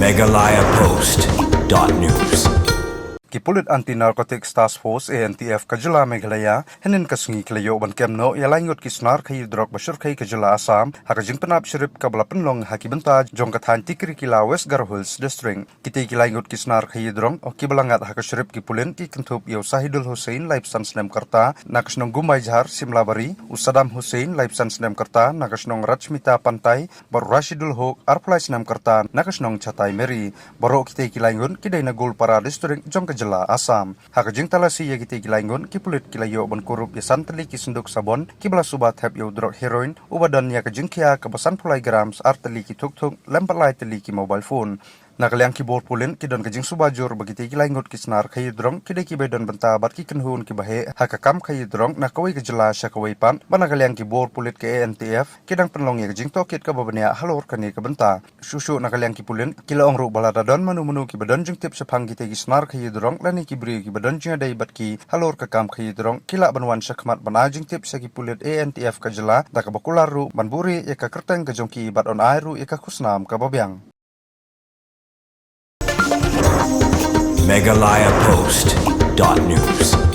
Meghalaya Post.news. Kipulit Anti-Narcotics Task Force ANTF Kajala Meghalaya henin kasungi klayo ban kemno yalangot kisnar khay drog basur khay Kajala Assam hakajing panap sirip kabla penlong hakibenta jong kathan tikri kila West Garhulls District kiti kilangot kisnar khay drong o kibalangat hakasirip kipulin ki kentup yo Sahidul Hussein Laipsan Snem Karta nakasnong Gumay Jahar Simlabari Usadam Hussein Laipsan Snem Karta nakasnong Rachmita Pantai baru Rashidul Hok Arplai Snem Karta nakasnong Chatai Meri baru kiti kilangot kidai nagul para district jong Kajala Assam hakajing talasi ya kiti kilangon kipulit kilayo ban korup ya santali kisunduk sabon kibala subat hep yo drug heroin ubadan ya kajing kia kabasan pulai grams artali ki tuk lempalai tali ki mobile phone nakaliang keyboard pulin kidon kajing subajur bagiti kilangot kisnar khay drong kidai ki bedon benta bat ki kenhun ki bahe hakakam khay drong nakawai Kajala syakawai pan banakaliang keyboard pulit ke ANTF kidang penlong ya kajing tokit ka babania halor kani ka benta susu nakaliang ki pulin kilaong ru baladadon manu ki bedon jing tip sepang kiti kisnar khay drong lani ki bri ki bedon jing dai bat ki halor ka kam khay drong kila banwan syakmat banajing tip sa ki pulit ANTF Kajala da ka bakularu banburi ya ka kerteng ka jongki bat on airu ya ka kusnam ka babyang Meghalaya Post.news.